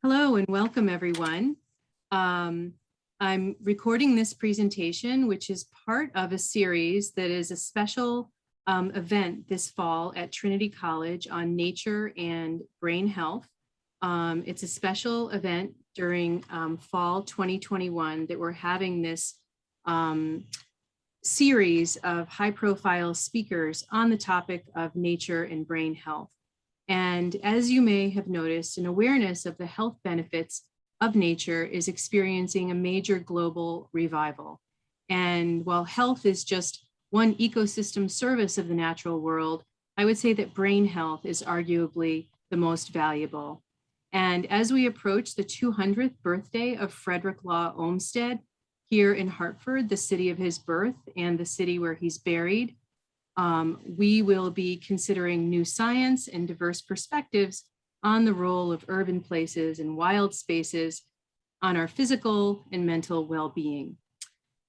Hello and welcome everyone. I'm recording this presentation, which is part of a series that is a special event this fall at Trinity College on nature and brain health. It's a special event during fall 2021 that we're having this series of high-profile speakers on the topic of nature and brain health. And as you may have noticed, an awareness of the health benefits of nature is experiencing a major global revival. And while health is just one ecosystem service of the natural world, I would say that brain health is arguably the most valuable. And as we approach the 200th birthday of Frederick Law Olmsted here in Hartford, the city of his birth and the city where he's buried, we will be considering new science and diverse perspectives on the role of urban places and wild spaces on our physical and mental well-being.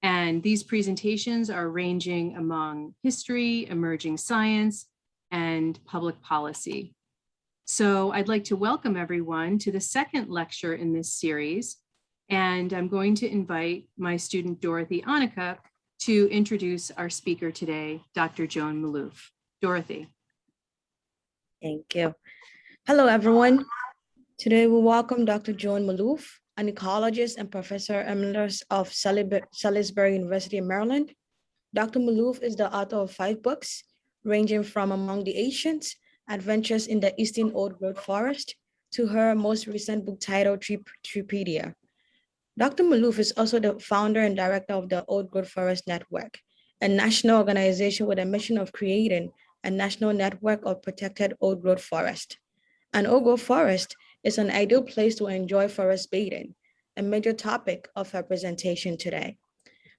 And these presentations are ranging among history, emerging science, and public policy. So I'd like to welcome everyone to the second lecture in this series. And I'm going to invite my student, Dorothy Annika, to introduce our speaker today, Dr. Joan Malouf. Dorothy. Thank you. Hello, everyone. Today we welcome Dr. Joan Malouf, an ecologist and professor emeritus of Salisbury University in Maryland. Dr. Malouf is the author of 5 books, ranging from Among the Ancients, Adventures in the Eastern Old Growth Forest, to her most recent book titled Treepedia. Dr. Malouf is also the founder and director of the Old Growth Forest Network, a national organization with a mission of creating a national network of protected old growth forest. An old growth forest is an ideal place to enjoy forest bathing, a major topic of her presentation today.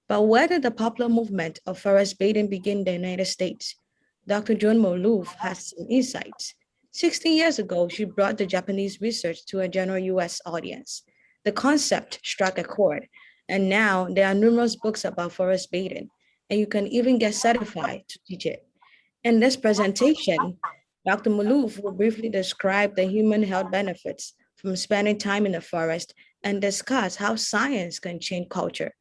But where did the popular movement of forest bathing begin in the United States? Dr. Joan Malouf has some insights. 16 years ago, she brought the Japanese research to a general US audience. The concept struck a chord, and now there are numerous books about forest bathing, and you can even get certified to teach it. In this presentation, Dr. Malouf will briefly describe the human health benefits from spending time in the forest and discuss how science can change culture.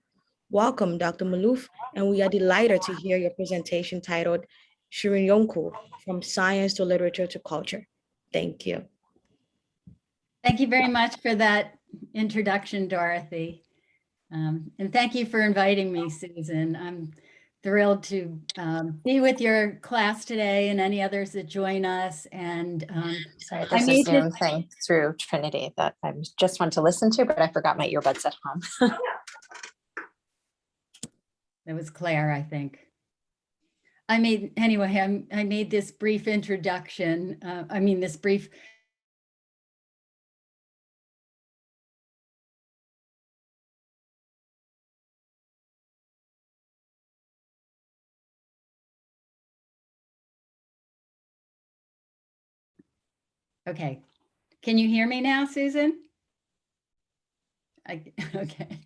Welcome, Dr. Malouf, and we are delighted to hear your presentation titled Shinrin-yoku, From Science to Literature to Culture. Thank you. Thank you very much for that introduction, Dorothy. And thank you for inviting me, Susan. I'm thrilled to be with your class today and any others that join us. And sorry, there's a Zoom thing through Trinity that I just want to listen to, but I forgot my earbuds at home. That was Claire, I think. I made this brief introduction. This brief Okay, can you hear me now, Susan? Okay.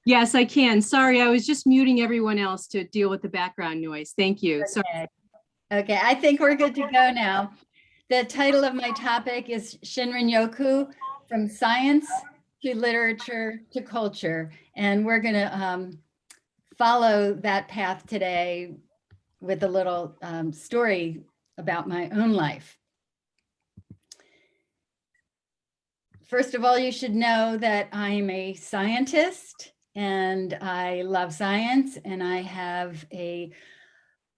Yes, I can. Sorry, I was just muting everyone else to deal with the background noise. Thank you. Okay. Sorry. Okay, I think we're good to go now. The title of my topic is Shinrin-yoku, From Science to Literature to Culture. And we're going to follow that path today with a little story about my own life. First of all, you should know that I'm a scientist and I love science, and I have a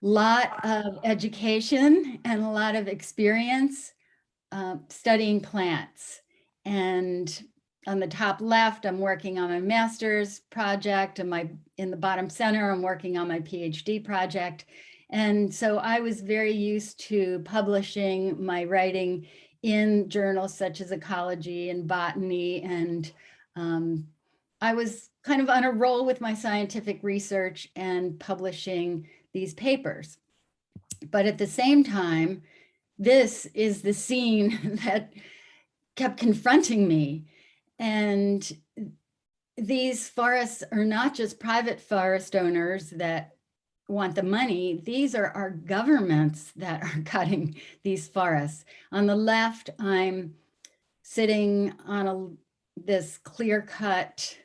lot of education and a lot of experience studying plants. And on the top left, I'm working on my master's project, and in the bottom center, I'm working on my PhD project. And so I was very used to publishing my writing in journals such as ecology and botany, and I was kind of on a roll with my scientific research and publishing these papers. But at the same time, this is the scene that kept confronting me. And these forests are not just private forest owners that want the money. These are our governments that are cutting these forests. On the left, I'm sitting on this clear-cut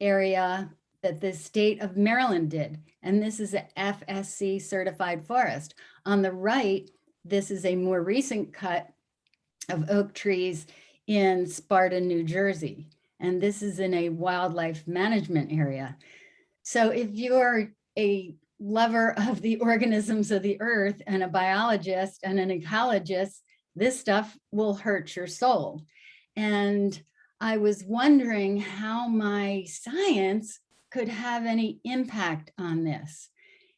area that the state of Maryland did. And this is a FSC certified forest. On the right, this is a more recent cut of oak trees in Sparta, New Jersey. And this is in a wildlife management area. So if you're a lover of the organisms of the earth and a biologist and an ecologist, this stuff will hurt your soul. And I was wondering how my science could have any impact on this.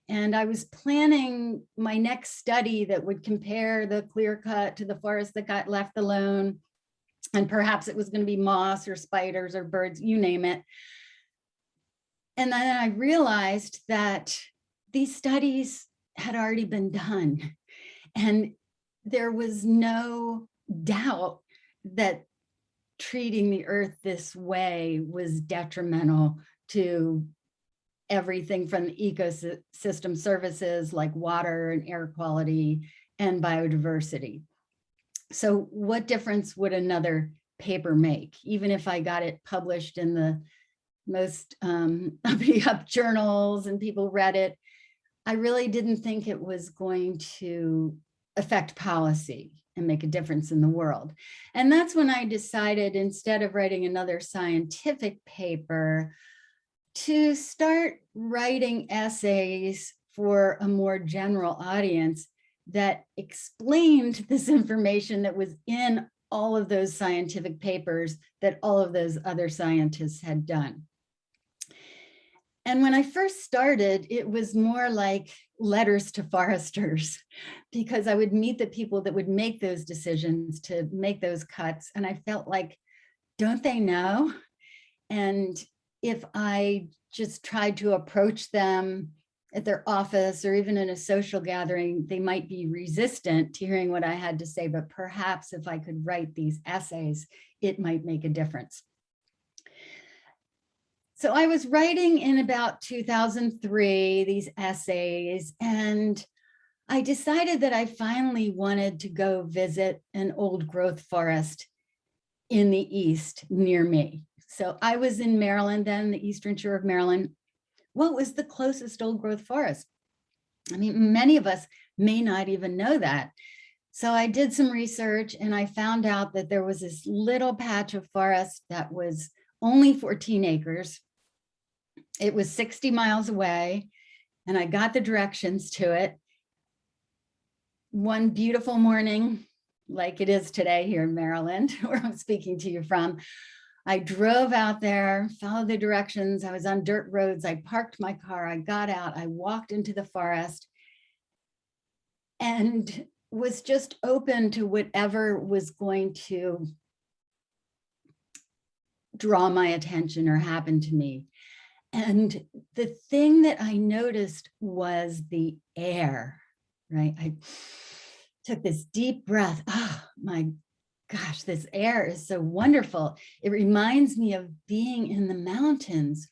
And I was planning my next study that would compare the clear cut to the forest that got left alone. And perhaps it was going to be moss or spiders or birds, you name it. And then I realized that these studies had already been done. And there was no doubt that treating the earth this way was detrimental to everything from the ecosystem services like water and air quality and biodiversity. So what difference would another paper make? Even if I got it published in the most uppity up journals and people read it, I really didn't think it was going to affect policy and make a difference in the world. And that's when I decided, instead of writing another scientific paper, to start writing essays for a more general audience that explained this information that was in all of those scientific papers that all of those other scientists had done. And when I first started, it was more like letters to foresters, because I would meet the people that would make those decisions to make those cuts. And I felt like, don't they know? And if I just tried to approach them at their office or even in a social gathering, they might be resistant to hearing what I had to say, but perhaps if I could write these essays, it might make a difference. So I was writing in about 2003, these essays, and I decided that I finally wanted to go visit an old growth forest in the East near me. So I was in Maryland then, the Eastern Shore of Maryland. What was the closest old growth forest? I mean, many of us may not even know that. So I did some research and I found out that there was this little patch of forest that was only 14 acres. It was 60 miles away, and I got the directions to it. One beautiful morning, like it is today here in Maryland, where I'm speaking to you from, I drove out there, followed the directions. I was on dirt roads. I parked my car. I got out. I walked into the forest and was just open to whatever was going to draw my attention or happen to me. And the thing that I noticed was the air, right? I took this deep breath. Oh my gosh, this air is so wonderful. It reminds me of being in the mountains.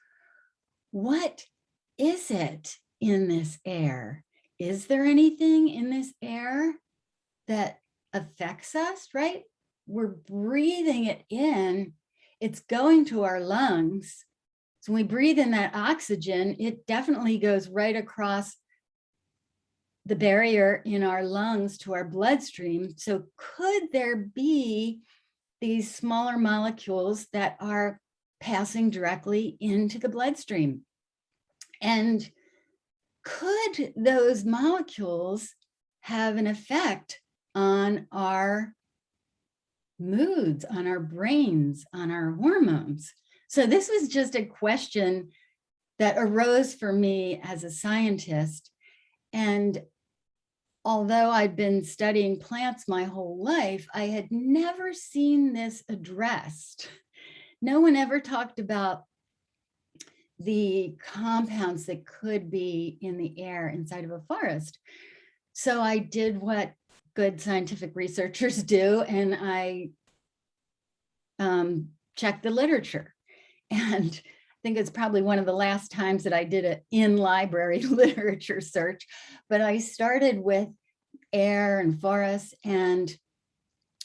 What is it in this air? Is there anything in this air that affects us, right? We're breathing it in. It's going to our lungs. So when we breathe in that oxygen, it definitely goes right across the barrier in our lungs to our bloodstream. So could there be these smaller molecules that are passing directly into the bloodstream? And could those molecules have an effect on our moods, on our brains, on our hormones? So this was just a question that arose for me as a scientist. And although I'd been studying plants my whole life, I had never seen this addressed. No one ever talked about the compounds that could be in the air inside of a forest. So I did what good scientific researchers do, and I checked the literature. And I think it's probably one of the last times that I did an in-library literature search, but I started with air and forests, and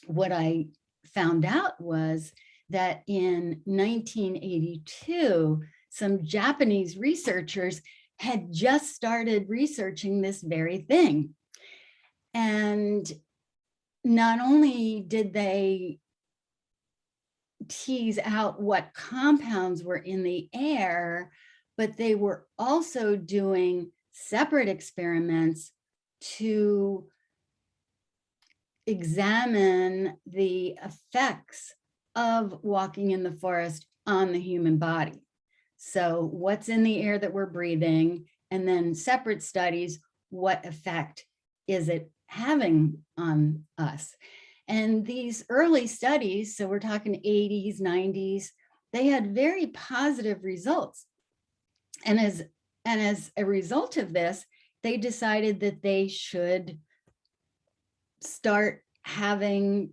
what I found out was that in 1982, some Japanese researchers had just started researching this very thing. And not only did they tease out what compounds were in the air, but they were also doing separate experiments to examine the effects of walking in the forest on the human body. So what's in the air that we're breathing, and then separate studies, what effect is it having on us? And these early studies, so we're talking 80s, 90s, they had very positive results. And as a result of this, they decided that they should start having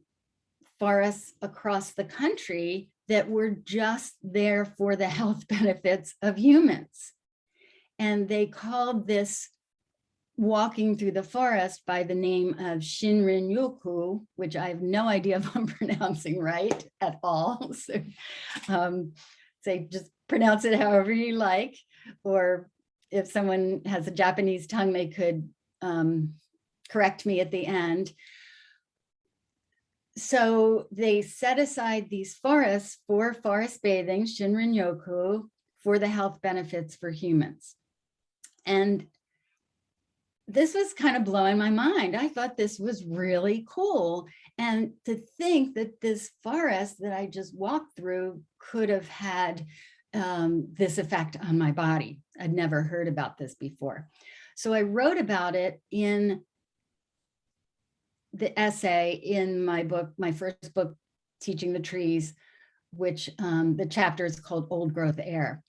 forests across the country that were just there for the health benefits of humans. And they called this walking through the forest by the name of Shinrin-yoku, which I have no idea if I'm pronouncing right at all. So say just pronounce it however you like, or if someone has a Japanese tongue, they could correct me at the end. So they set aside these forests for forest bathing, Shinrin-yoku, for the health benefits for humans. And this was kind of blowing my mind. I thought this was really cool. And to think that this forest that I just walked through could have had this effect on my body. I'd never heard about this before. So I wrote about it in the essay in my book, my first book, Teaching the Trees, which the chapter is called Old Growth Air.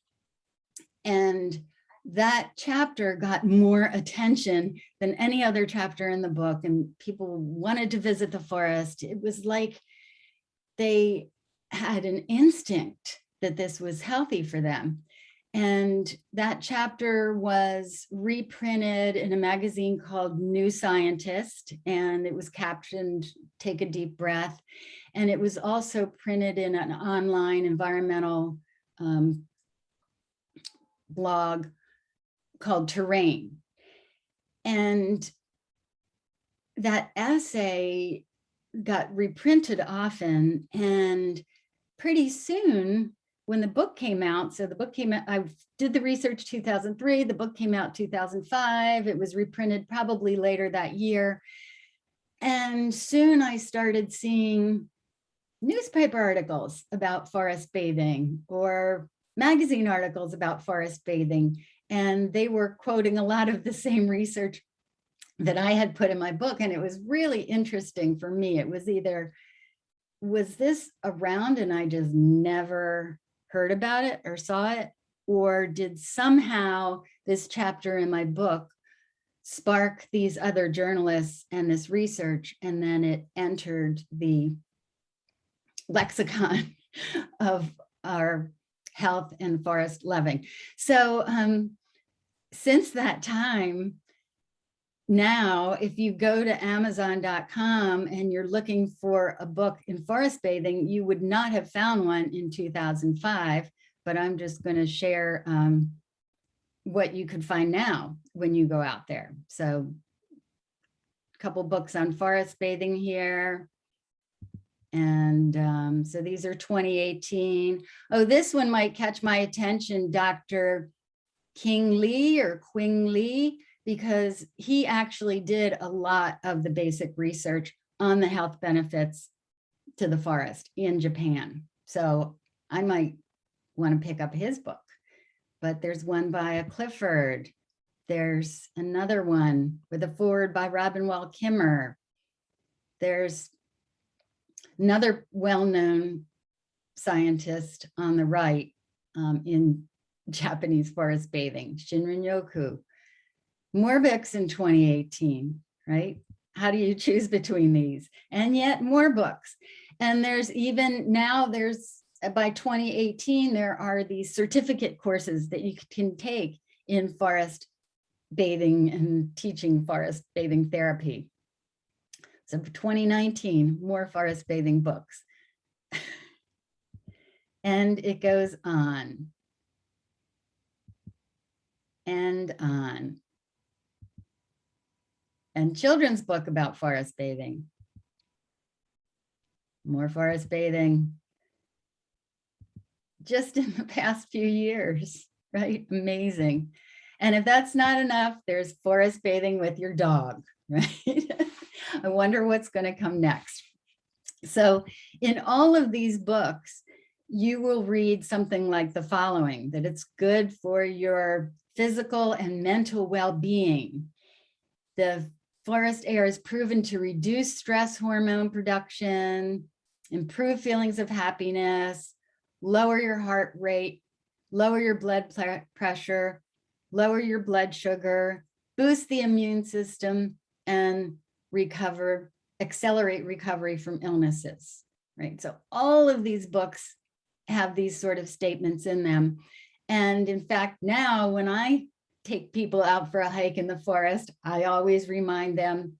And that chapter got more attention than any other chapter in the book, and people wanted to visit the forest. It was like they had an instinct that this was healthy for them. And that chapter was reprinted in a magazine called New Scientist, and it was captioned, "Take a Deep Breath." And it was also printed in an online environmental blog called Terrain. And that essay got reprinted often, and pretty soon when the book came out, so the book came out, I did the research 2003, the book came out 2005, it was reprinted probably later that year. And soon I started seeing newspaper articles about forest bathing or magazine articles about forest bathing. And they were quoting a lot of the same research that I had put in my book. And it was really interesting for me. It was either, was this around and I just never heard about it or saw it, or did somehow this chapter in my book spark these other journalists and this research, and then it entered the lexicon of our health and forest loving. So since that time, now, if you go to Amazon.com and you're looking for a book in forest bathing, you would not have found one in 2005, but I'm just going to share what you could find now when you go out there. So a couple books on forest bathing here. And so these are 2018. Oh, this one might catch my attention, Dr. King Lee or Qing Lee, because he actually did a lot of the basic research on the health benefits to the forest in Japan. So I might want to pick up his book, but there's one by a Clifford. There's another one with a foreword by Robin Wall Kimmer. There's another well-known scientist on the right in Japanese forest bathing, Shinrin-yoku. More books in 2018, right? How do you choose between these? And yet more books. And there's even now, there's by 2018, there are these certificate courses that you can take in forest bathing and teaching forest bathing therapy. So for 2019, more forest bathing books. And it goes on and on. And children's book about forest bathing. More forest bathing. Just in the past few years, right? Amazing. And if that's not enough, there's forest bathing with your dog, right? I wonder what's going to come next. So in all of these books, you will read something like the following, that it's good for your physical and mental well-being. The forest air is proven to reduce stress hormone production, improve feelings of happiness, lower your heart rate, lower your blood pressure, lower your blood sugar, boost the immune system, and accelerate recovery from illnesses, right? So all of these books have these sort of statements in them. And in fact, now when I take people out for a hike in the forest, I always remind them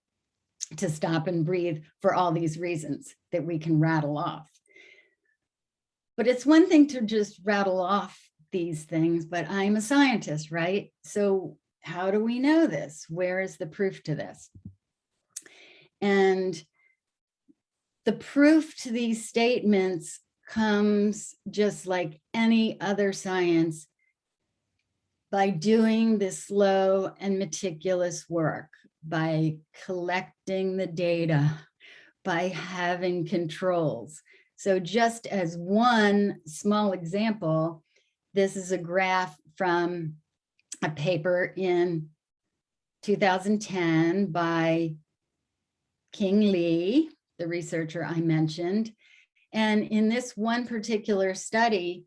to stop and breathe for all these reasons that we can rattle off. But it's one thing to just rattle off these things, but I'm a scientist, right? So how do we know this? Where is the proof to this? And the proof to these statements comes just like any other science by doing this slow and meticulous work, by collecting the data, by having controls. So just as one small example, this is a graph from a paper in 2010 by King Lee, the researcher I mentioned. And in this one particular study,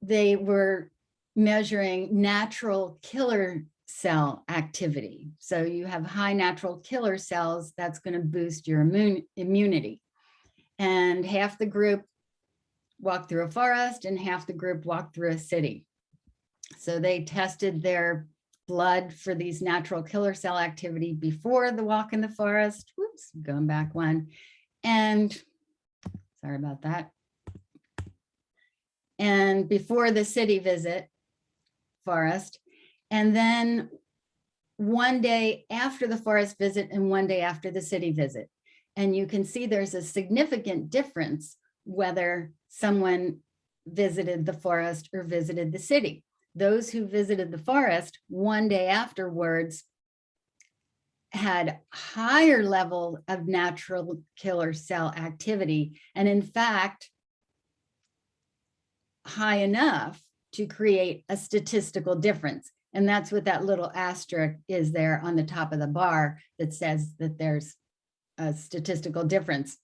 they were measuring natural killer cell activity. So you have high natural killer cells, that's going to boost your immunity. And half the group walked through a forest and half the group walked through a city. So they tested their blood for these natural killer cell activity before the walk in the forest. Whoops, going back one. And sorry about that. And before the city visit, forest. And then one day after the forest visit and one day after the city visit. And you can see there's a significant difference whether someone visited the forest or visited the city. Those who visited the forest one day afterwards had higher level of natural killer cell activity. And in fact, high enough to create a statistical difference. And that's what that little asterisk is there on the top of the bar that says that there's a statistical difference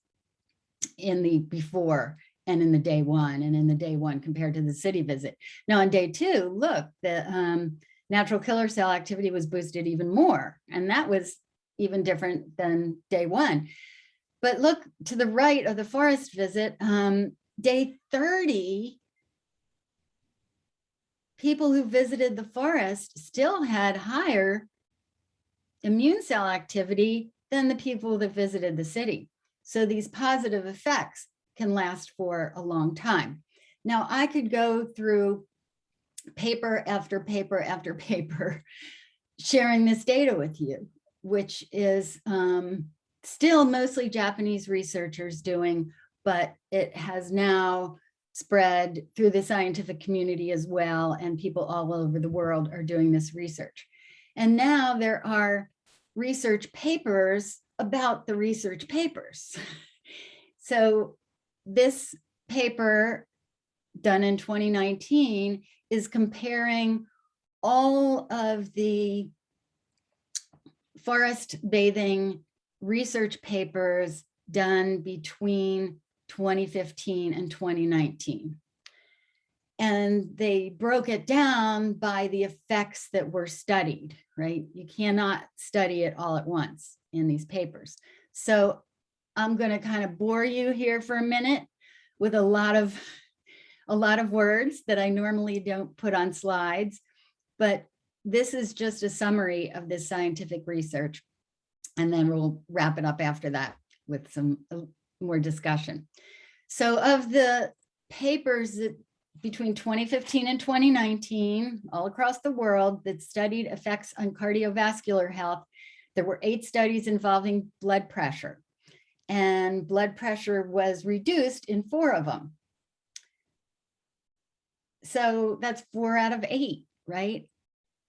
in the before and in the day one, and in the day one compared to the city visit. Now on day two, look, the natural killer cell activity was boosted even more. And that was even different than day one. But look to the right of the forest visit, day 30, people who visited the forest still had higher immune cell activity than the people that visited the city. So these positive effects can last for a long time. Now I could go through paper after paper after paper sharing this data with you, which is still mostly Japanese researchers doing, but it has now spread through the scientific community as well, and people all over the world are doing this research. And now there are research papers about the research papers. So this paper done in 2019 is comparing all of the forest bathing research papers done between 2015 and 2019. And they broke it down by the effects that were studied, right? You cannot study it all at once in these papers. So I'm going to kind of bore you here for a minute with a lot of words that I normally don't put on slides, but this is just a summary of this scientific research. And then we'll wrap it up after that with some more discussion. So of the papers that between 2015 and 2019, all across the world, that studied effects on cardiovascular health. There were 8 studies involving blood pressure, and blood pressure was reduced in 4 of them. So that's 4 out of 8, right?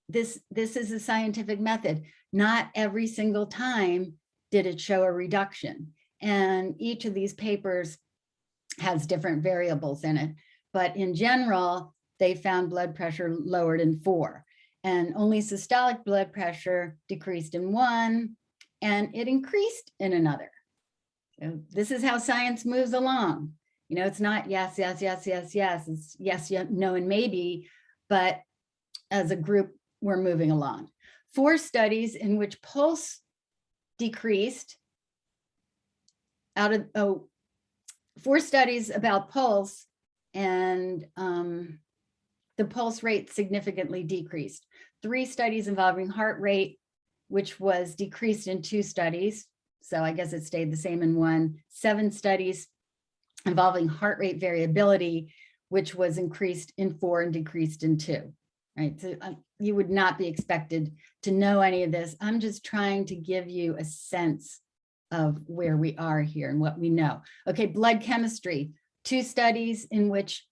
This is a scientific method. Not every single time did it show a reduction. And each of these papers has different variables in it. But in general, they found blood pressure lowered in 4. And only systolic blood pressure decreased in 1, and it increased in another. So this is how science moves along. You know, it's not yes, yes, yes, yes, yes. It's yes, no, and maybe, but as a group, we're moving along. 4 studies in which pulse decreased 4 studies about pulse, and the pulse rate significantly decreased. 3 studies involving heart rate, which was decreased in 2 studies. So I guess it stayed the same in 1. 7 studies involving heart rate variability, which was increased in 4 and decreased in 2. Right, so you would not be expected to know any of this. I'm just trying to give you a sense of where we are here and what we know. Okay, blood chemistry. 2 studies in which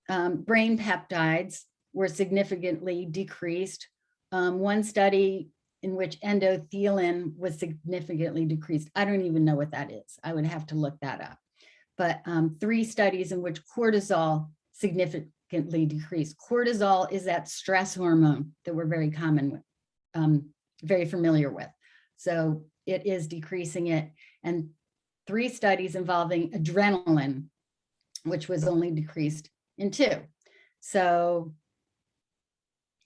brain peptides were significantly decreased. 1 study in which endothelin was significantly decreased. I don't even know what that is. I would have to look that up. But 3 studies in which cortisol significantly decreased. Cortisol is that stress hormone that we're very very familiar with. So it is decreasing it. And 3 studies involving adrenaline, which was only decreased in 2. So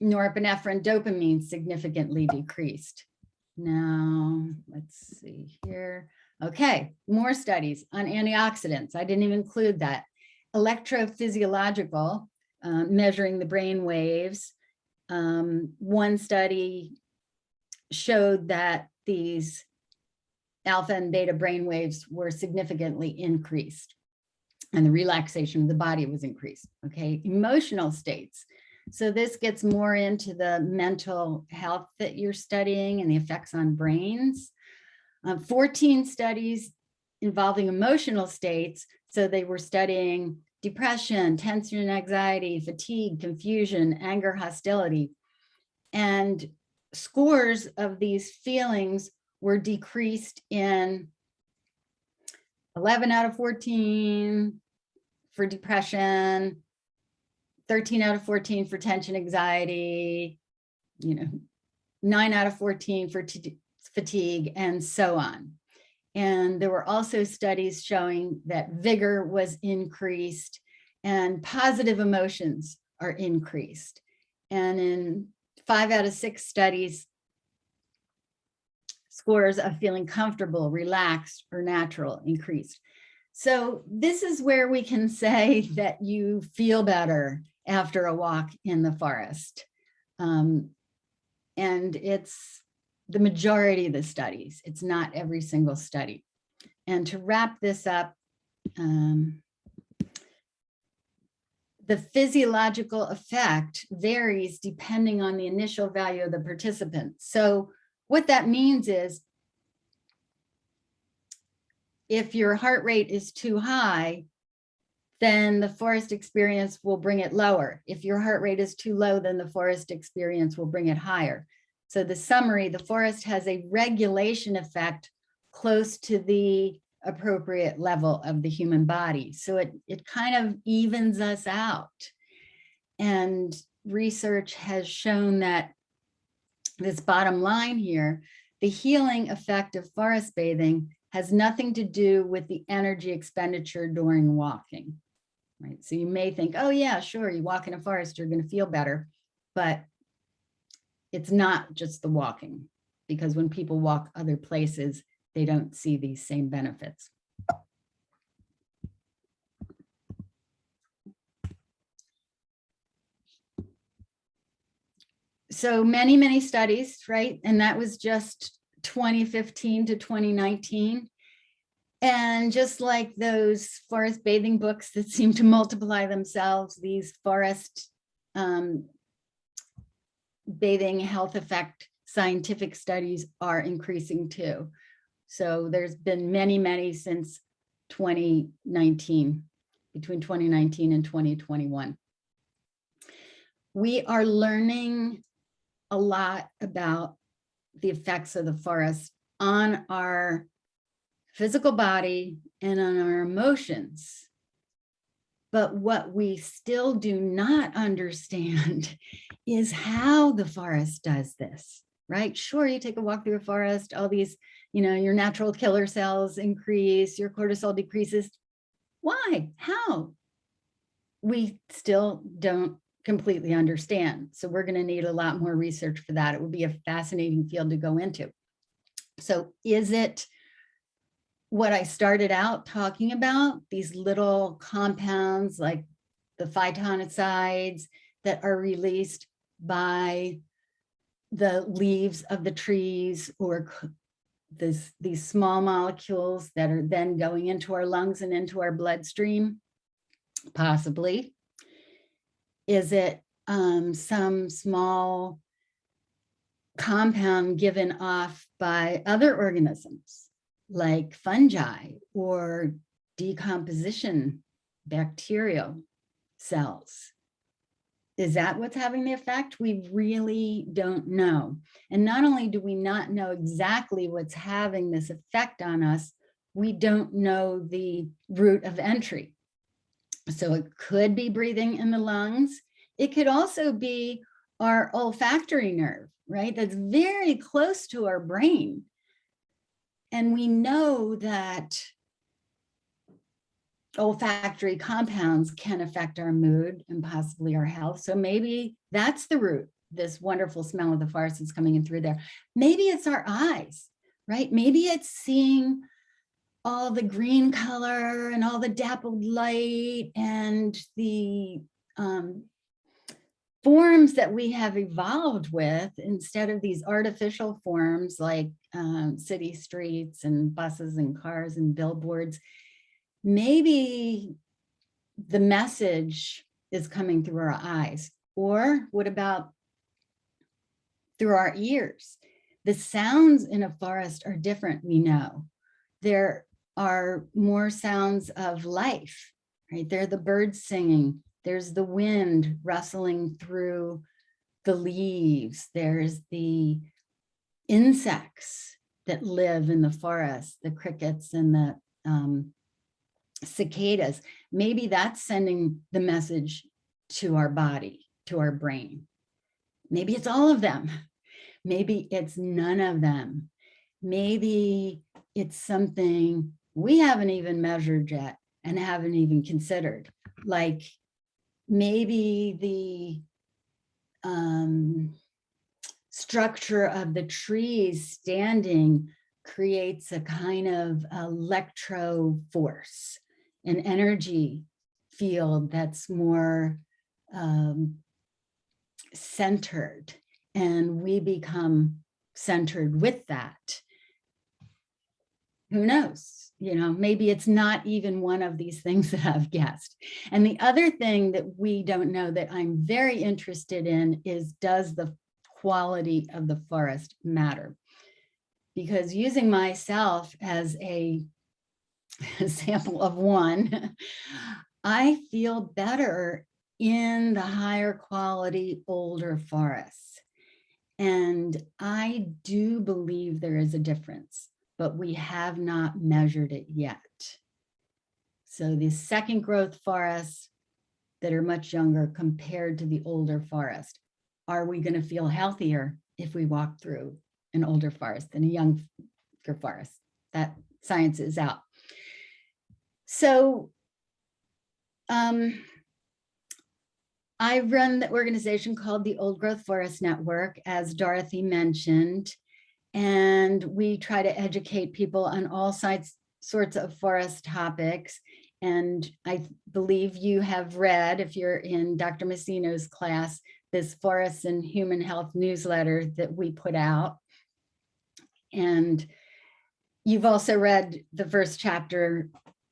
norepinephrine, dopamine significantly decreased. Now, let's see here. Okay, more studies on antioxidants. I didn't even include that. Electrophysiological, measuring the brain waves. 1 study showed that these alpha and beta brain waves were significantly increased, and the relaxation of the body was increased. Okay, emotional states. So this gets more into the mental health that you're studying and the effects on brains. 14 studies involving emotional states. So they were studying depression, tension, anxiety, fatigue, confusion, anger, hostility. And scores of these feelings were decreased in 11 out of 14 for depression, 13 out of 14 for tension, anxiety, 9 out of 14 for fatigue, and so on. And there were also studies showing that vigor was increased and positive emotions are increased. And in 5 out of 6 studies, scores of feeling comfortable, relaxed, or natural increased. So this is where we can say that you feel better after a walk in the forest. And it's the majority of the studies. It's not every single study. And to wrap this up, the physiological effect varies depending on the initial value of the participant. So what that means is, if your heart rate is too high, then the forest experience will bring it lower. If your heart rate is too low, then the forest experience will bring it higher. So the summary, the forest has a regulation effect close to the appropriate level of the human body. So it kind of evens us out. And research has shown that this bottom line here, the healing effect of forest bathing has nothing to do with the energy expenditure during walking, right? So you may think, oh yeah, sure, you walk in a forest, you're going to feel better, but it's not just the walking, because when people walk other places, they don't see these same benefits. So many, many studies, right? And that was just 2015 to 2019. And just like those forest bathing books that seem to multiply themselves, these forest bathing health effect scientific studies are increasing too. So there's been many, many since 2019, between 2019 and 2021. We are learning a lot about the effects of the forest on our physical body and on our emotions. But what we still do not understand is how the forest does this, right? Sure, you take a walk through a forest, all these, your natural killer cells increase, your cortisol decreases. Why? How? We still don't completely understand. So we're going to need a lot more research for that. It would be a fascinating field to go into. So is it what I started out talking about, these little compounds like the phytonicides that are released by the leaves of the trees, or these small molecules that are then going into our lungs and into our bloodstream? Possibly. Is it some small compound given off by other organisms like fungi or decomposition bacterial cells? Is that what's having the effect? We really don't know. And not only do we not know exactly what's having this effect on us, we don't know the route of entry. So it could be breathing in the lungs. It could also be our olfactory nerve, right? That's very close to our brain. And we know that olfactory compounds can affect our mood and possibly our health. So maybe that's the route, this wonderful smell of the forest is coming in through there. Maybe it's our eyes, right? Maybe it's seeing all the green color and all the dappled light and the forms that we have evolved with, instead of these artificial forms like city streets and buses and cars and billboards. Maybe the message is coming through our eyes. Or what about through our ears? The sounds in a forest are different, we know. There are more sounds of life, right? There are the birds singing. There's the wind rustling through the leaves. There's the insects that live in the forest, the crickets and the cicadas. Maybe that's sending the message to our body, to our brain. Maybe it's all of them. Maybe it's none of them. Maybe it's something we haven't even measured yet and haven't even considered. Like maybe the structure of the trees standing creates a kind of electro force, an energy field that's more centered, and we become centered with that. Who knows? Maybe it's not even one of these things that I've guessed. And the other thing that we don't know that I'm very interested in is, does the quality of the forest matter? Because using myself as a sample of one, I feel better in the higher quality older forests. And I do believe there is a difference, but we have not measured it yet. So the second growth forests that are much younger compared to the older forest, are we going to feel healthier if we walk through an older forest than a younger forest? That science is out. So I run the organization called the Old Growth Forest Network, as Dorothy mentioned, and we try to educate people on all sorts of forest topics. And I believe you have read, if you're in Dr. Messino's class, this Forests and Human Health newsletter that we put out. And you've also read the first chapter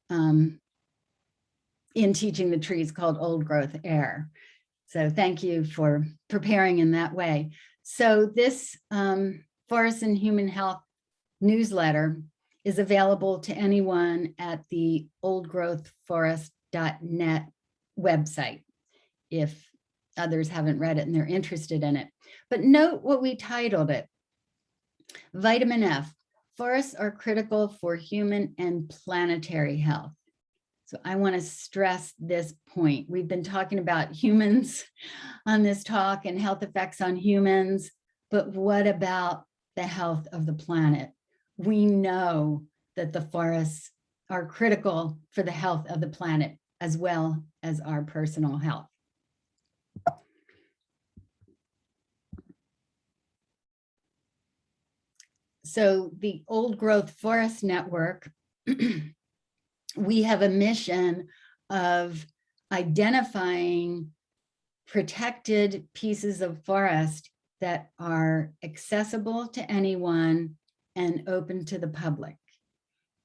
in Teaching the Trees called Old Growth Air. So thank you for preparing in that way. So this Forest and Human Health newsletter is available to anyone at the oldgrowthforest.net website if others haven't read it and they're interested in it. But note what we titled it. Vitamin F, forests are critical for human and planetary health. So I want to stress this point. We've been talking about humans on this talk and health effects on humans, but what about the health of the planet? We know that the forests are critical for the health of the planet as well as our personal health. So the Old Growth Forest Network, we have a mission of identifying protected pieces of forest that are accessible to anyone and open to the public.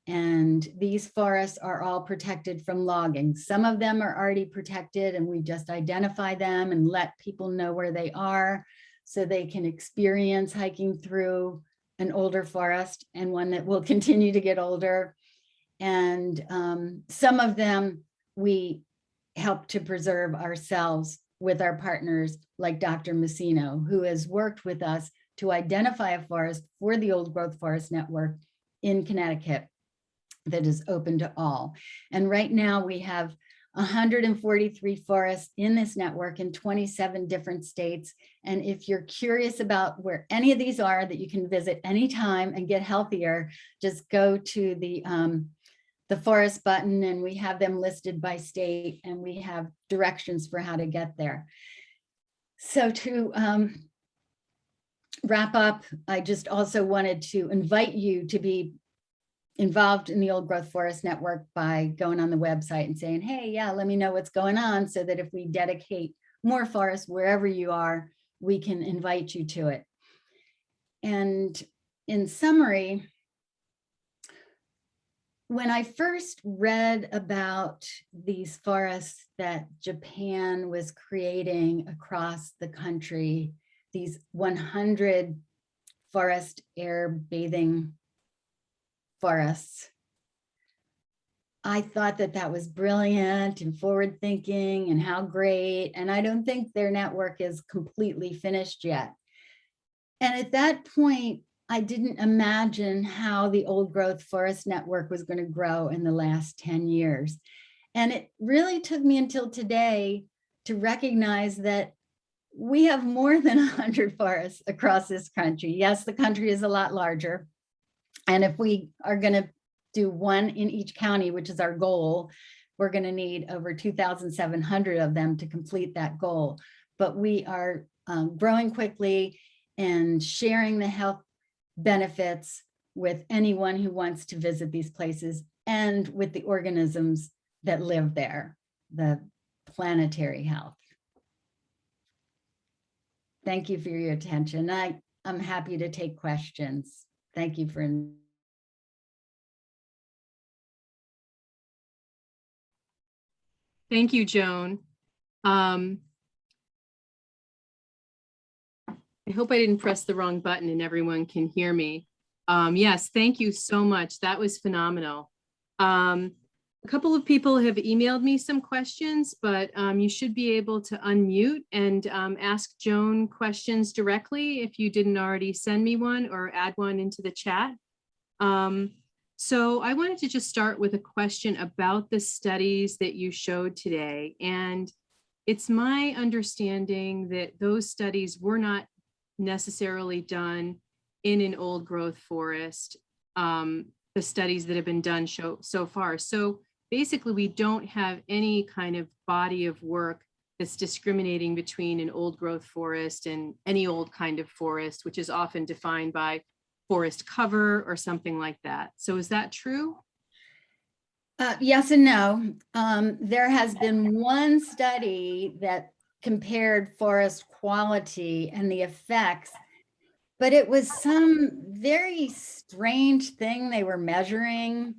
And these forests are all protected from logging. Some of them are already protected and we just identify them and let people know where they are so they can experience hiking through an older forest and one that will continue to get older. And some of them we help to preserve ourselves with our partners like Dr. Messino, who has worked with us to identify a forest for the Old Growth Forest Network in Connecticut that is open to all. And right now we have 143 forests in this network in 27 different states. And if you're curious about where any of these are that you can visit anytime and get healthier, just go to the forest button and we have them listed by state and we have directions for how to get there. So to wrap up, I just also wanted to invite you to be involved in the Old Growth Forest Network by going on the website and saying, hey, yeah, let me know what's going on so that if we dedicate more forests wherever you are, we can invite you to it. And in summary, when I first read about these forests that Japan was creating across the country, these 100 forest air bathing forests, I thought that that was brilliant and forward thinking and how great. And I don't think their network is completely finished yet. And at that point, I didn't imagine how the Old Growth Forest Network was going to grow in the last 10 years. And it really took me until today to recognize that we have more than 100 forests across this country. Yes, the country is a lot larger. And if we are going to do one in each county, which is our goal, we're going to need over 2,700 of them to complete that goal. But we are growing quickly and sharing the health benefits with anyone who wants to visit these places and with the organisms that live there, the planetary health. Thank you for your attention. I'm happy to take questions. Thank you for Thank you, Joan. I hope I didn't press the wrong button and everyone can hear me. Yes, thank you so much. That was phenomenal. A couple of people have emailed me some questions, but you should be able to unmute and ask Joan questions directly if you didn't already send me one or add one into the chat. So I wanted to just start with a question about the studies that you showed today. And it's my understanding that those studies were not necessarily done in an old growth forest, the studies that have been done so far. So basically, we don't have any kind of body of work that's discriminating between an old growth forest and any old kind of forest, which is often defined by forest cover or something like that. So is that true? Yes and no. There has been one study that compared forest quality and the effects but it was some very strange thing they were measuring.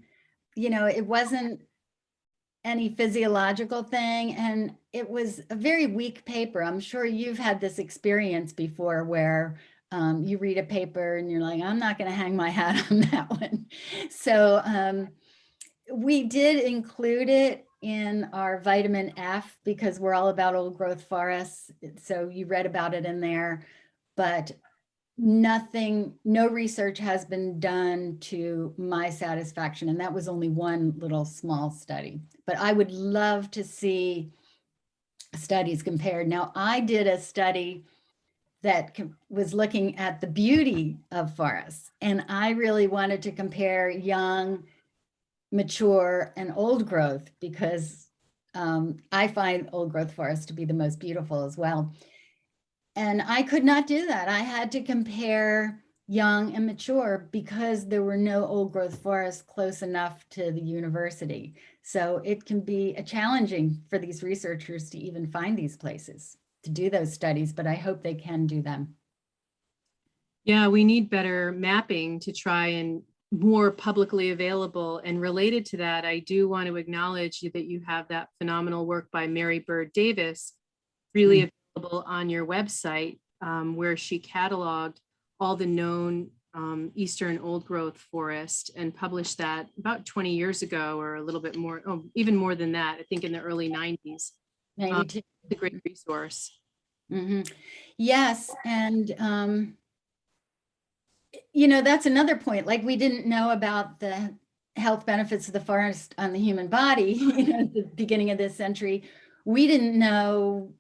It wasn't any physiological thing. And it was a very weak paper. I'm sure you've had this experience before where you read a paper and you're like, I'm not going to hang my hat on that one. So we did include it in our vitamin F because we're all about old growth forests. So you read about it in there, but no research has been done to my satisfaction. And that was only one little small study, but I would love to see studies compared. Now, I did a study that was looking at the beauty of forests, and I really wanted to compare young, mature, and old growth because I find old growth forests to be the most beautiful as well. And I could not do that. I had to compare young and mature because there were no old growth forests close enough to the university. So it can be challenging for these researchers to even find these places to do those studies, but I hope they can do them. Yeah, we need better mapping to try and more publicly available. And related to that, I do want to acknowledge that you have that phenomenal work by Mary Bird Davis, really available on your website, where she cataloged all the known Eastern old growth forest and published that about 20 years ago or a little bit more, even more than that, I think in the early 90s. It's a great resource. Yes, and that's another point. Like, we didn't know about the health benefits of the forest on the human body, at the beginning of this century. We didn't know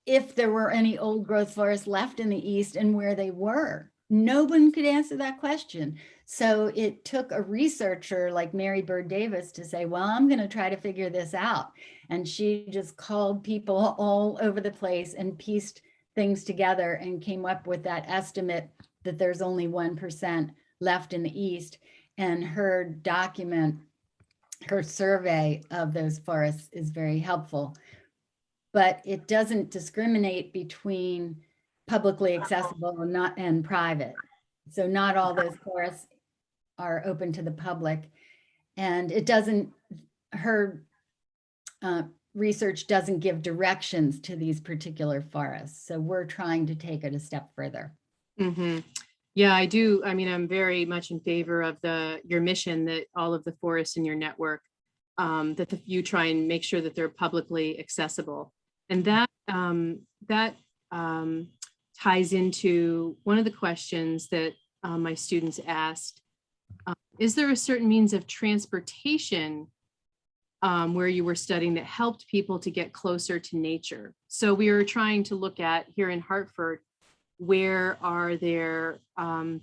if there were any old growth forests left in the East and where they were. No one could answer that question. So it took a researcher like Mary Bird Davis to say, well, I'm going to try to figure this out. And she just called people all over the place and pieced things together and came up with that estimate that there's only 1% left in the East. And her document, her survey of those forests is very helpful. But it doesn't discriminate between publicly accessible and private. So not all those forests are open to the public. And it doesn't, her research doesn't give directions to these particular forests. So we're trying to take it a step further. Yeah, I do. I mean, I'm very much in favor of your mission that all of the forests in your network, that you try and make sure that they're publicly accessible. And that ties into one of the questions that my students asked. Is there a certain means of transportation where you were studying that helped people to get closer to nature? So we were trying to look at here in Hartford, where are there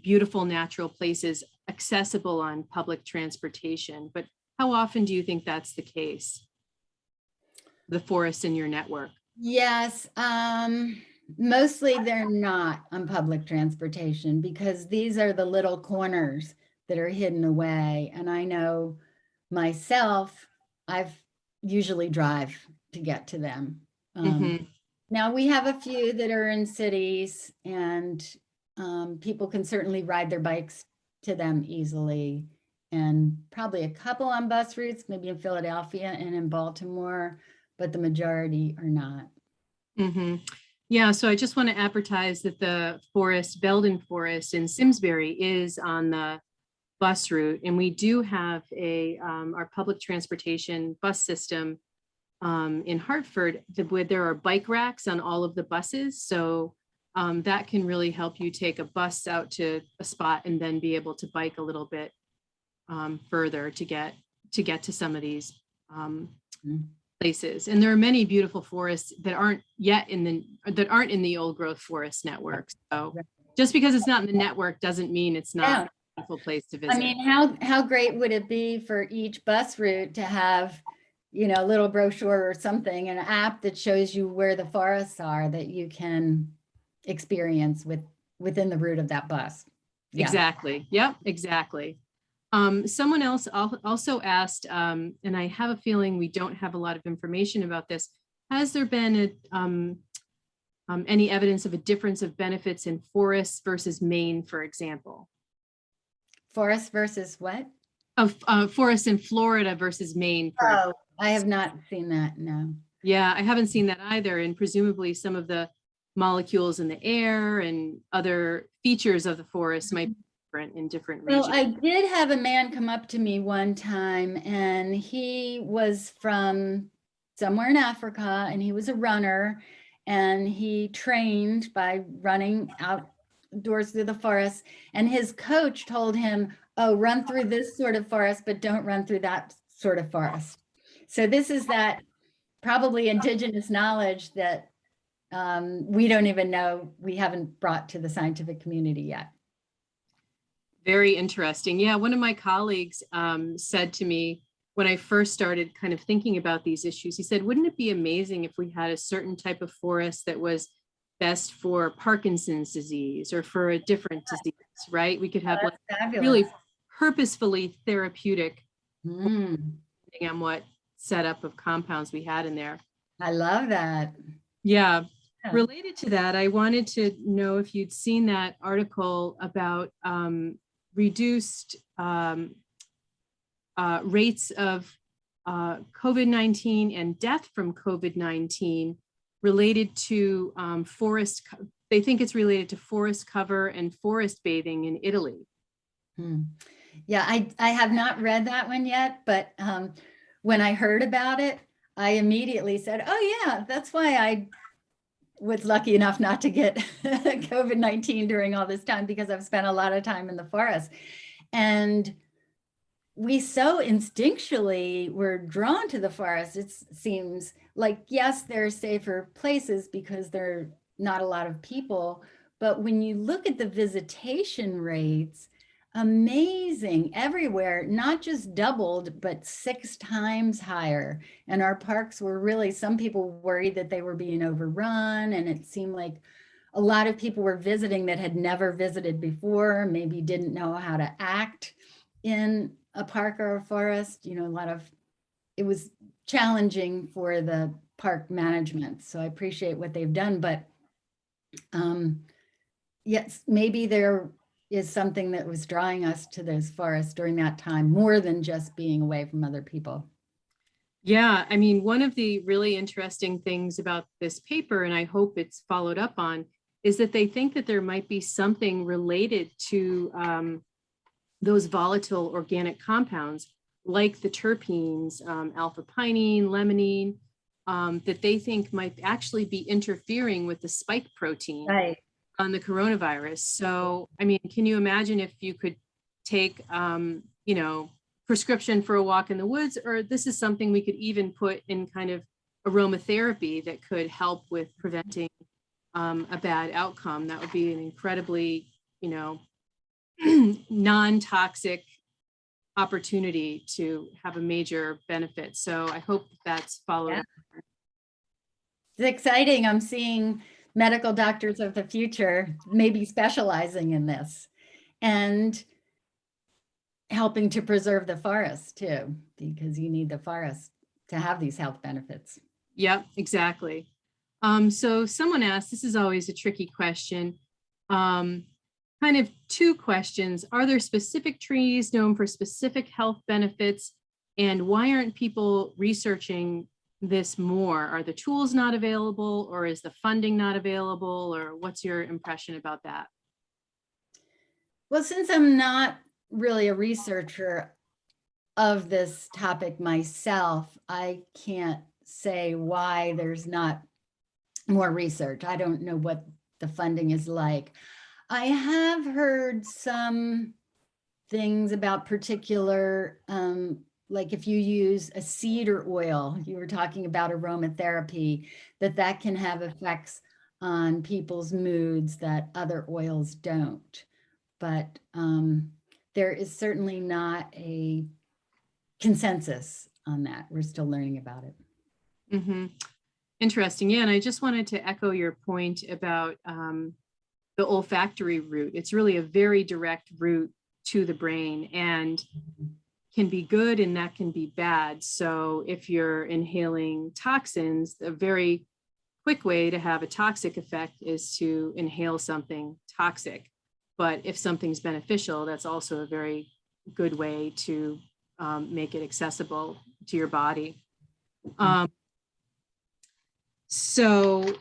beautiful natural places accessible on public transportation? But how often do you think that's the case? The forests in your network? Yes, mostly they're not on public transportation because these are the little corners that are hidden away. And I know myself, I've usually drive to get to them. Now we have a few that are in cities, and people can certainly ride their bikes to them easily, and probably a couple on bus routes, maybe in Philadelphia and in Baltimore, but the majority are not. Yeah, so I just want to advertise that the Belden Forest in Simsbury is on the bus route, and we do have our public transportation bus system in Hartford, where there are bike racks on all of the buses. So that can really help you take a bus out to a spot and then be able to bike a little bit further to get to some of these places. And there are many beautiful forests that aren't in the old growth forest network. So just because it's not in the network doesn't mean it's not a beautiful place to visit. I mean, how great would it be for each bus route to have, a little brochure or something, an app that shows you where the forests are that you can experience within the route of that bus. Yeah. Exactly. Yep, exactly. Someone else also asked, and I have a feeling we don't have a lot of information about this. Has there been any evidence of a difference of benefits in forests versus Maine, for example? Forest versus what? Of forests in Florida versus Maine, for example. I have not seen that, no. Yeah, I haven't seen that either. And presumably some of the molecules in the air and other features of the forest might be different in different regions. Well, I did have a man come up to me one time, and he was from somewhere in Africa, and he was a runner, and he trained by running outdoors through the forest. And his coach told him, oh, run through this sort of forest, but don't run through that sort of forest. So this is that probably indigenous knowledge that we don't even know, we haven't brought to the scientific community yet. Very interesting. Yeah, one of my colleagues said to me when I first started kind of thinking about these issues, he said, wouldn't it be amazing if we had a certain type of forest that was best for Parkinson's disease or for a different disease, right? We could have like really purposefully therapeutic, depending on what setup of compounds we had in there. I love that. Yeah. Related to that, I wanted to know if you'd seen that article about reduced rates of COVID-19 and death from COVID-19 related to forest. They think it's related to forest cover and forest bathing in Italy. Yeah, I have not read that one yet, but when I heard about it, I immediately said, oh yeah, that's why I was lucky enough not to get COVID-19 during all this time, because I've spent a lot of time in the forest. And we so instinctually were drawn to the forest. It seems like, yes, there are safer places because there are not a lot of people, but when you look at the visitation rates, amazing everywhere, not just doubled, but 6 times higher. And our parks were really, some people worried that they were being overrun, and it seemed like a lot of people were visiting that had never visited before, maybe didn't know how to act in a park or a forest. You know, it was challenging for the park management. So I appreciate what they've done, but yes, maybe there is something that was drawing us to those forests during that time, more than just being away from other people. Yeah, I mean, one of the really interesting things about this paper, and I hope it's followed up on, is that they think that there might be something related to those volatile organic compounds, like the terpenes, alpha-pinene, limonene, that they think might actually be interfering with the spike protein. Right. On the coronavirus. So, I mean, can you imagine if you could take, you know, prescription for a walk in the woods, or this is something we could even put in kind of aromatherapy that could help with preventing a bad outcome. That would be an incredibly, you know, non-toxic opportunity to have a major benefit. So I hope that's followed up. It's exciting. I'm seeing medical doctors of the future maybe specializing in this and helping to preserve the forest too, because you need the forest to have these health benefits. Yep, exactly. So someone asked, this is always a tricky question, kind of 2 questions. Are there specific trees known for specific health benefits? And why aren't people researching this more? Are the tools not available, or is the funding not available, or what's your impression about that? Well, since I'm not really a researcher of this topic myself, I can't say why there's not more research. I don't know what the funding is like. I have heard some things about particular, like if you use a cedar oil, you were talking about aromatherapy, that can have effects on people's moods that other oils don't. But there is certainly not a consensus on that. We're still learning about it. Mm-hmm. Interesting. Yeah, and I just wanted to echo your point about the olfactory route. It's really a very direct route to the brain and can be good and that can be bad. So if you're inhaling toxins, a very quick way to have a toxic effect is to inhale something toxic. But if something's beneficial, that's also a very good way to make it accessible to your body. So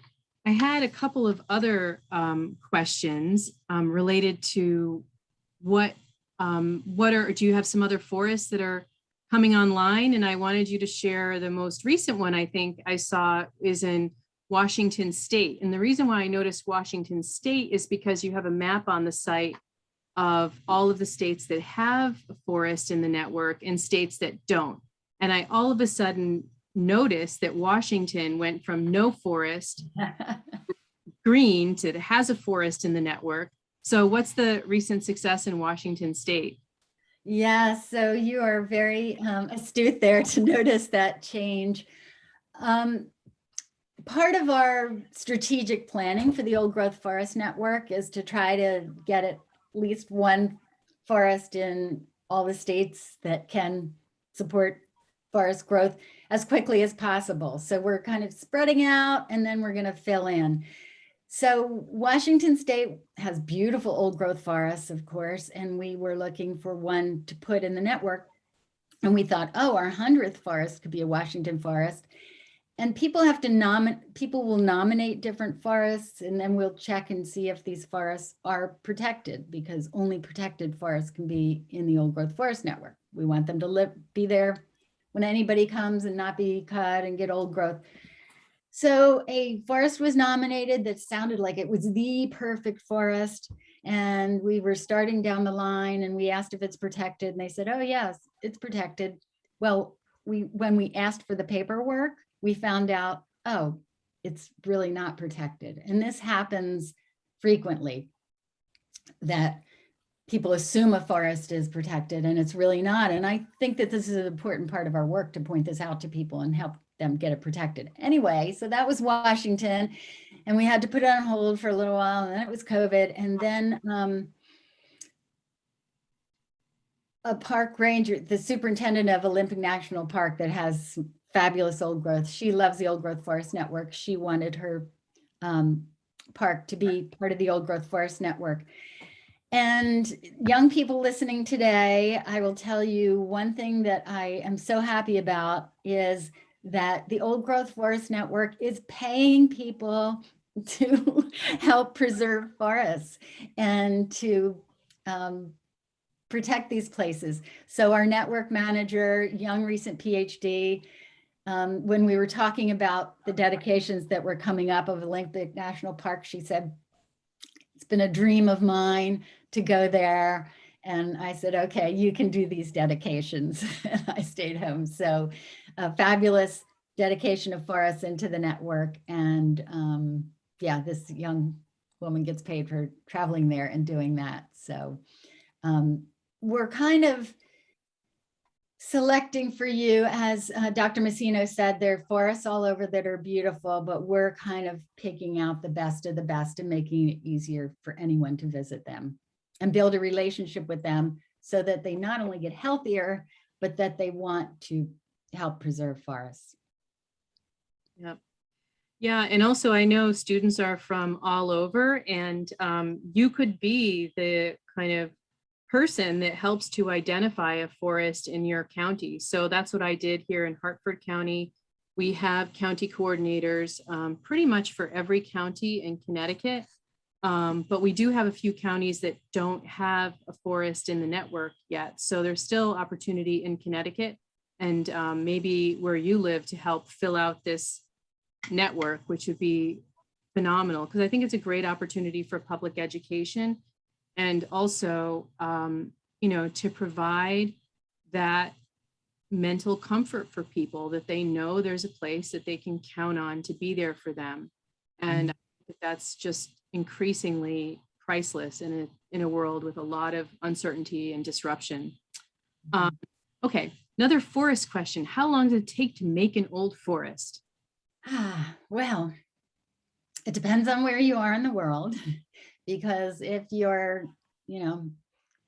I had a couple of other questions related to do you have some other forests that are coming online? And I wanted you to share the most recent one I think I saw is in Washington State. And the reason why I noticed Washington State is because you have a map on the site of all of the states that have a forest in the network and states that don't. And I all of a sudden noticed that Washington went from no forest green to has a forest in the network. So what's the recent success in Washington State? Yeah, so you are very astute there to notice that change. Part of our strategic planning for the Old Growth Forest Network is to try to get at least one forest in all the states that can support forest growth as quickly as possible. So we're kind of spreading out and then we're going to fill in. So Washington State has beautiful old growth forests, of course, and we were looking for one to put in the network. And we thought, oh, our 100th forest could be a Washington forest. And people will nominate different forests, and then we'll check and see if these forests are protected, because only protected forests can be in the Old Growth Forest Network. We want them to be there when anybody comes and not be cut and get old growth. So a forest was nominated that sounded like it was the perfect forest. And we were starting down the line and we asked if it's protected. And they said, oh, yes, it's protected. Well, when we asked for the paperwork, we found out, oh, it's really not protected. And this happens frequently, that people assume a forest is protected and it's really not. And I think that this is an important part of our work to point this out to people and help them get it protected. Anyway, so that was Washington, and we had to put it on hold for a little while, and then it was COVID. And then a park ranger, the superintendent of Olympic National Park that has fabulous old growth, she loves the Old Growth Forest Network. She wanted her park to be part of the Old Growth Forest Network. And young people listening today, I will tell you one thing that I am so happy about is that the Old Growth Forest Network is paying people to help preserve forests and to protect these places. So our network manager, young recent PhD, when we were talking about the dedications that were coming up of Olympic National Park, she said, it's been a dream of mine to go there. And I said, okay, you can do these dedications. And I stayed home. So a fabulous dedication of forests into the network. And yeah, this young woman gets paid for traveling there and doing that. So we're kind of selecting for you, as Dr. Messino said, there are forests all over that are beautiful, but we're kind of picking out the best of the best and making it easier for anyone to visit them and build a relationship with them so that they not only get healthier, but that they want to help preserve forests. Yep. Yeah, and also I know students are from all over, and you could be the kind of person that helps to identify a forest in your county. So that's what I did here in Hartford County. We have county coordinators pretty much for every county in Connecticut. But we do have a few counties that don't have a forest in the network yet. So there's still opportunity in Connecticut and maybe where you live to help fill out this network, which would be phenomenal, because I think it's a great opportunity for public education and also, you know, to provide that mental comfort for people that they know there's a place that they can count on to be there for them. And I think that's just increasingly priceless in a world with a lot of uncertainty and disruption. Okay, another forest question. How long does it take to make an old forest? Well, it depends on where you are in the world, because if you're, you know,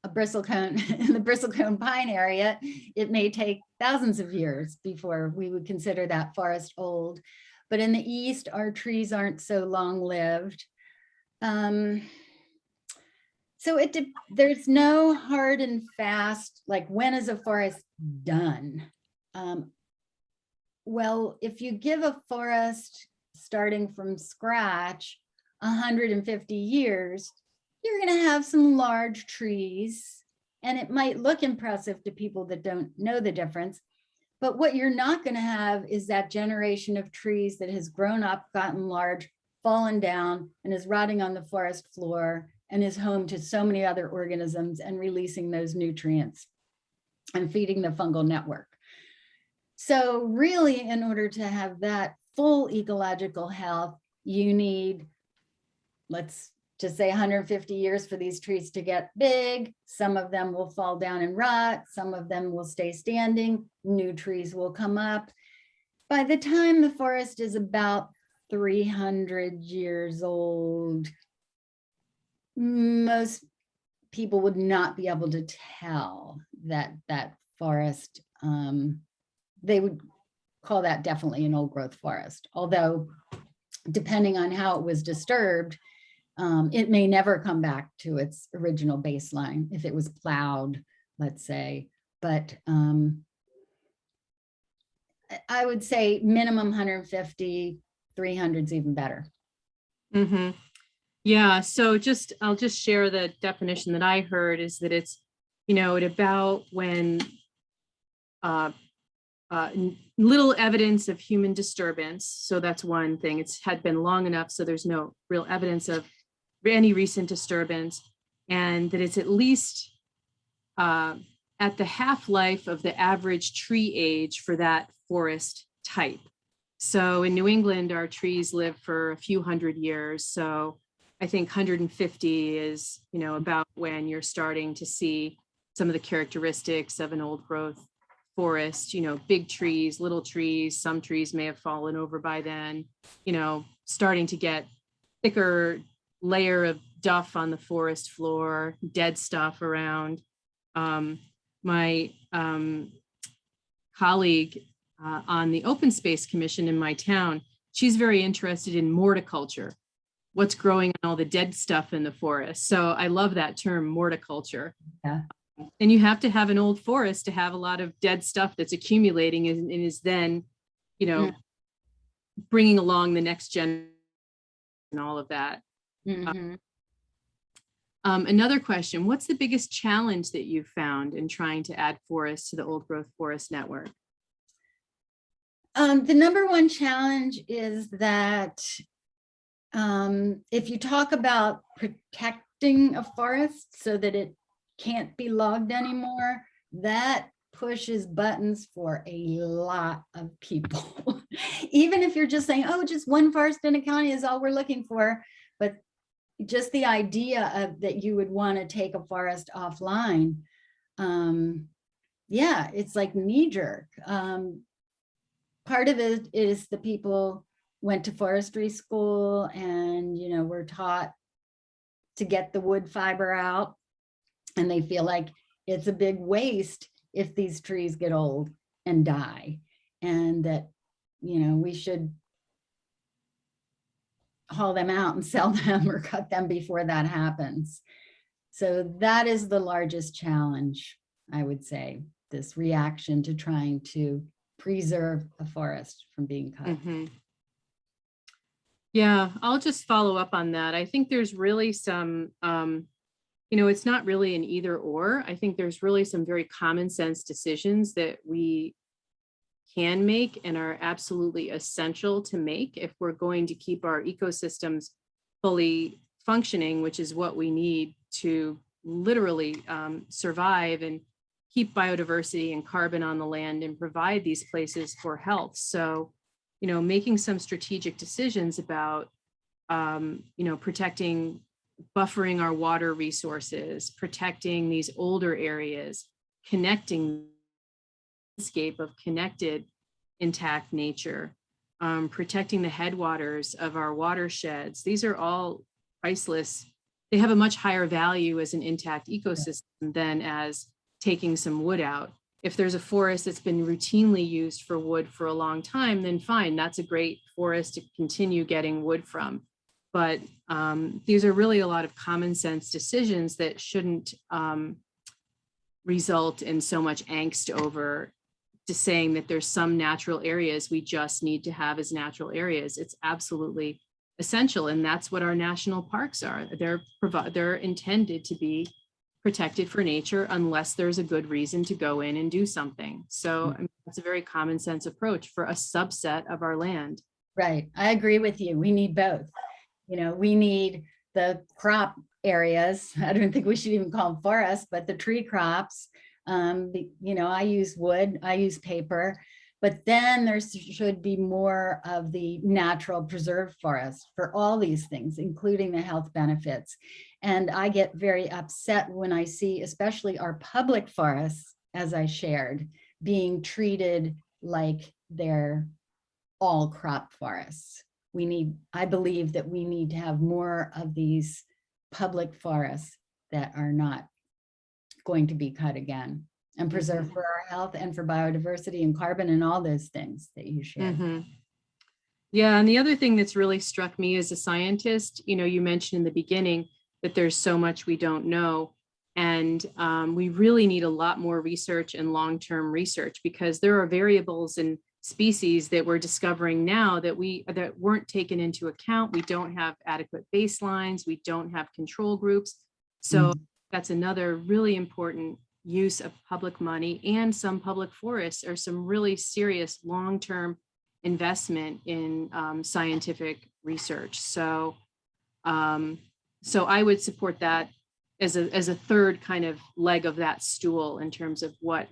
a bristlecone in the bristlecone pine area, it may take thousands of years before we would consider that forest old. but in the East, our trees aren't so long-lived. So there's no hard and fast, like when is a forest done? Well, if you give a forest starting from scratch 150 years, you're going to have some large trees, and it might look impressive to people that don't know the difference. But what you're not going to have is that generation of trees that has grown up, gotten large, fallen down, and is rotting on the forest floor and is home to so many other organisms and releasing those nutrients and feeding the fungal network. So really, in order to have that full ecological health, you need, let's just say 150 years for these trees to get big. Some of them will fall down and rot. Some of them will stay standing. New trees will come up. By the time the forest is about 300 years old, most people would not be able to tell that that forest, they would call that definitely an old growth forest. Although, depending on how it was disturbed, it may never come back to its original baseline if it was plowed, let's say. But I would say minimum 150, 300 is even better. Mm-hmm. Yeah, so I'll just share the definition that I heard is that it's, at about when little evidence of human disturbance. So that's one thing. It's had been long enough, so there's no real evidence of any recent disturbance, and that it's at least at the half-life of the average tree age for that forest type. So in New England, our trees live for a few hundred years. So I think 150 is, about when you're starting to see some of the characteristics of an old growth forest, big trees, little trees, some trees may have fallen over by then, starting to get thicker layer of duff on the forest floor, dead stuff around. My colleague on the Open Space Commission in my town, she's very interested in morticulture, what's growing on all the dead stuff in the forest. So I love that term, morticulture. Yeah. And you have to have an old forest to have a lot of dead stuff that's accumulating and is then, bringing along the next gen and all of that. Mm-hmm. Another question, what's the biggest challenge that you've found in trying to add forests to the old growth forest network? The number one challenge is that if you talk about protecting a forest so that it can't be logged anymore, that pushes buttons for a lot of people. Even if you're just saying, oh, just one forest in a county is all we're looking for, but just the idea of that you would want to take a forest offline, yeah, it's like knee-jerk. Part of it is the people went to forestry school and, were taught to get the wood fiber out, and they feel like it's a big waste if these trees get old and die, and that, we should haul them out and sell them or cut them before that happens. So that is the largest challenge, I would say, this reaction to trying to preserve a forest from being cut. Mm-hmm. Yeah, I'll just follow up on that. I think there's really some, it's not really an either or. I think there's really some very common sense decisions that we can make and are absolutely essential to make if we're going to keep our ecosystems fully functioning, which is what we need to literally survive and keep biodiversity and carbon on the land and provide these places for health. So, making some strategic decisions about, protecting, buffering our water resources, protecting these older areas, connecting landscape of connected, intact nature, protecting the headwaters of our watersheds. These are all priceless. They have a much higher value as an intact ecosystem than as taking some wood out. if there's a forest that's been routinely used for wood for a long time, then fine, that's a great forest to continue getting wood from. But these are really a lot of common sense decisions that shouldn't result in so much angst over to saying that there's some natural areas we just need to have as natural areas. It's absolutely essential. And that's what our national parks are. They're intended to be protected for nature unless there's a good reason to go in and do something. So I mean, that's a very common sense approach for a subset of our land. Right. I agree with you. We need both. You know, we need the crop areas. I don't think we should even call them forests, but the tree crops. You know, I use wood, I use paper, but then there should be more of the natural preserved forest for all these things, including the health benefits. And I get very upset when I see, especially our public forests, as I shared, being treated like they're all crop forests. I believe that we need to have more of these public forests that are not going to be cut again and preserved for our health and for biodiversity and carbon and all those things that you shared. Yeah, and the other thing that's really struck me as a scientist, you know, you mentioned in the beginning that there's so much we don't know. And we really need a lot more research and long-term research, because there are variables in species that we're discovering now that weren't taken into account. We don't have adequate baselines. We don't have control groups. So that's another really important use of public money, and some public forests are some really serious long-term investment in scientific research. So, so I would support that as a third kind of leg of that stool in terms of what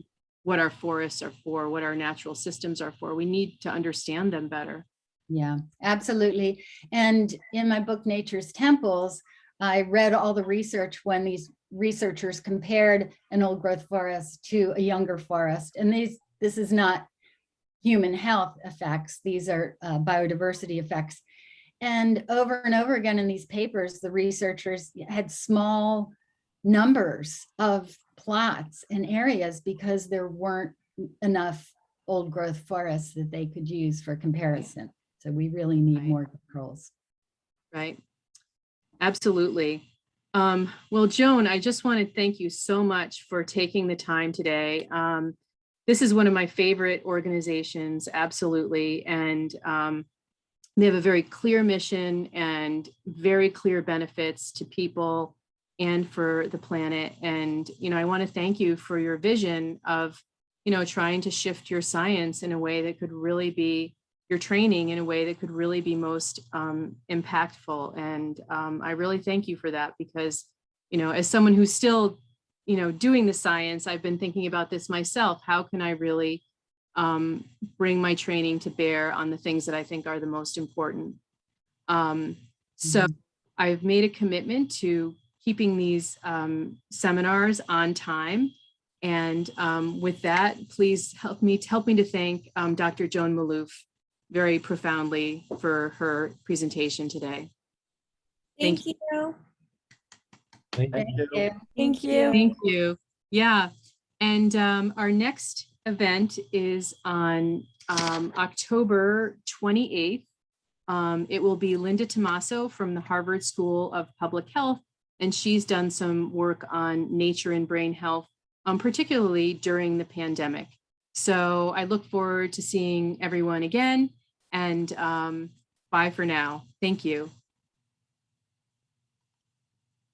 our forests are for, what our natural systems are for. We need to understand them better. Yeah, absolutely. And in my book, Nature's Temples, I read all the research when these researchers compared an old growth forest to a younger forest. And this is not human health effects. These are biodiversity effects. And over again in these papers, the researchers had small numbers of plots and areas because there weren't enough old growth forests that they could use for comparison. So we really need more controls. Right. Absolutely. Well, Joan, I just want to thank you so much for taking the time today. This is one of my favorite organizations, absolutely. And they have a very clear mission and very clear benefits to people and for the planet. And, you know, I want to thank you for your vision of, you know, trying to shift your science in a way that could really be your training in a way that could really be most impactful. And I really thank you for that, because, you know, as someone who's still, you know, doing the science, I've been thinking about this myself. How can I really bring my training to bear on the things that I think are the most important? So I've made a commitment to keeping these seminars on time. And with that, please help me to thank Dr. Joan Malouf very profoundly for her presentation today. Thank you. Thank you. Thank you. Thank you. Yeah. And our next event is on October 28th. It will be Linda Tomaso from the Harvard School of Public Health, and she's done some work on nature and brain health, particularly during the pandemic. So I look forward to seeing everyone again, and bye for now. Thank you.